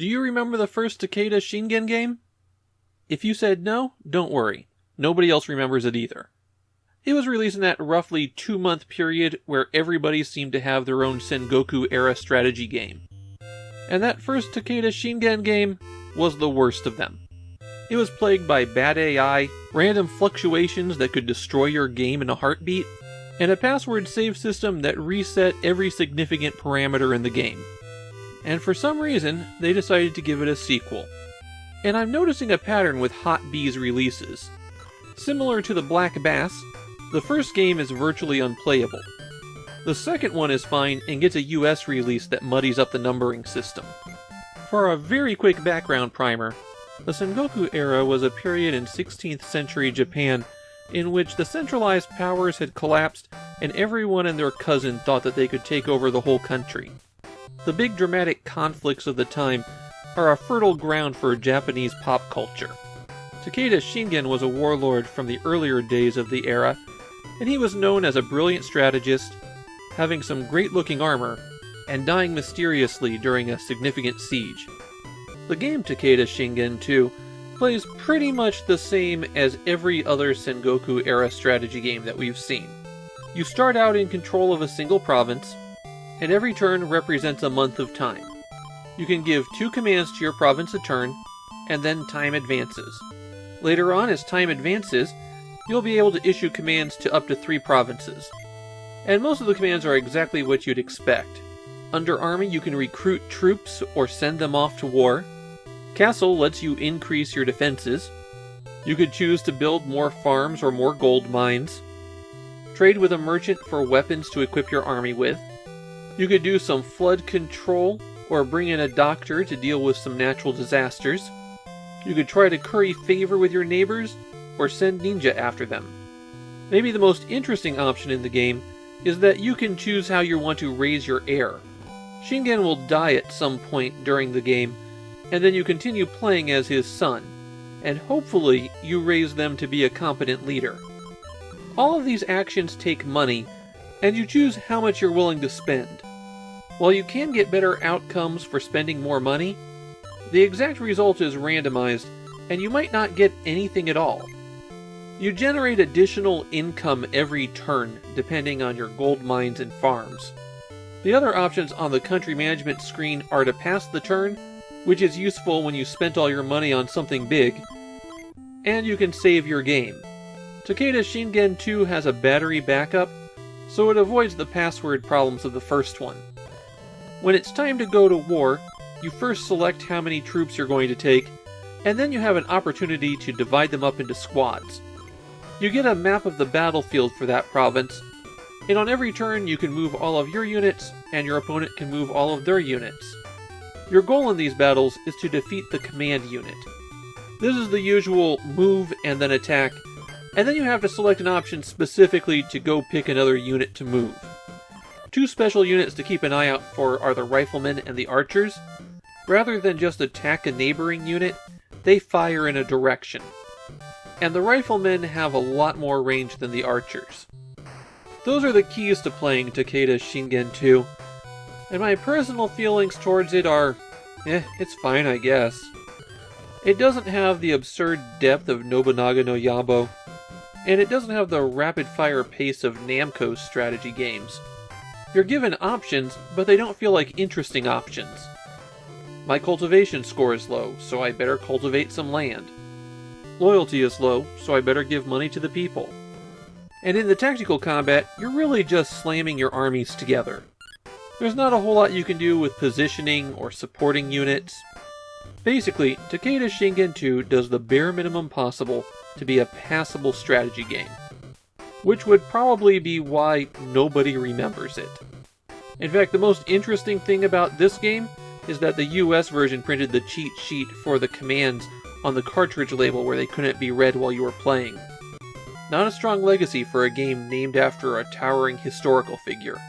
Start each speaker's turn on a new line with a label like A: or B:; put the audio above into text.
A: Do you remember the first Takeda Shingen game? If you said no, don't worry. Nobody else remembers it either. It was released in that roughly 2-month period where everybody seemed to have their own Sengoku-era strategy game. And that first Takeda Shingen game was the worst of them. It was plagued by bad AI, random fluctuations that could destroy your game in a heartbeat, and a password save system that reset every significant parameter in the game. And for some reason, they decided to give it a sequel. And I'm noticing a pattern with Hot B's releases. Similar to the Black Bass, the first game is virtually unplayable. The second one is fine and gets a US release that muddies up the numbering system. For a very quick background primer, the Sengoku era was a period in 16th century Japan in which the centralized powers had collapsed and everyone and their cousin thought that they could take over the whole country. The big dramatic conflicts of the time are a fertile ground for Japanese pop culture. Takeda Shingen was a warlord from the earlier days of the era, and he was known as a brilliant strategist, having some great-looking armor, and dying mysteriously during a significant siege. The game Takeda Shingen 2 plays pretty much the same as every other Sengoku-era strategy game that we've seen. You start out in control of a single province, and every turn represents a month of time. You can give 2 commands to your province a turn, and then time advances. Later on, as time advances, you'll be able to issue commands to up to 3 provinces. And most of the commands are exactly what you'd expect. Under Army, you can recruit troops or send them off to war. Castle lets you increase your defenses. You could choose to build more farms or more gold mines. Trade with a merchant for weapons to equip your army with. You could do some flood control, or bring in a doctor to deal with some natural disasters. You could try to curry favor with your neighbors, or send ninja after them. Maybe the most interesting option in the game is that you can choose how you want to raise your heir. Shingen will die at some point during the game, and then you continue playing as his son, and hopefully you raise them to be a competent leader. All of these actions take money, and you choose how much you're willing to spend. While you can get better outcomes for spending more money, the exact result is randomized, and you might not get anything at all. You generate additional income every turn, depending on your gold mines and farms. The other options on the country management screen are to pass the turn, which is useful when you spent all your money on something big, and you can save your game. Takeda Shingen 2 has a battery backup, so it avoids the password problems of the first one. When it's time to go to war, you first select how many troops you're going to take, and then you have an opportunity to divide them up into squads. You get a map of the battlefield for that province, and on every turn you can move all of your units, and your opponent can move all of their units. Your goal in these battles is to defeat the command unit. This is the usual move and then attack, and then you have to select an option specifically to go pick another unit to move. 2 special units to keep an eye out for are the riflemen and the archers. Rather than just attack a neighboring unit, they fire in a direction. And the riflemen have a lot more range than the archers. Those are the keys to playing Takeda Shingen 2, and my personal feelings towards it are, it's fine I guess. It doesn't have the absurd depth of Nobunaga no Yabo, and it doesn't have the rapid-fire pace of Namco's strategy games. You're given options, but they don't feel like interesting options. My cultivation score is low, so I better cultivate some land. Loyalty is low, so I better give money to the people. And in the tactical combat, you're really just slamming your armies together. There's not a whole lot you can do with positioning or supporting units. Basically, Takeda Shingen 2 does the bare minimum possible to be a passable strategy game, which would probably be why nobody remembers it. In fact, the most interesting thing about this game is that the US version printed the cheat sheet for the commands on the cartridge label where they couldn't be read while you were playing. Not a strong legacy for a game named after a towering historical figure.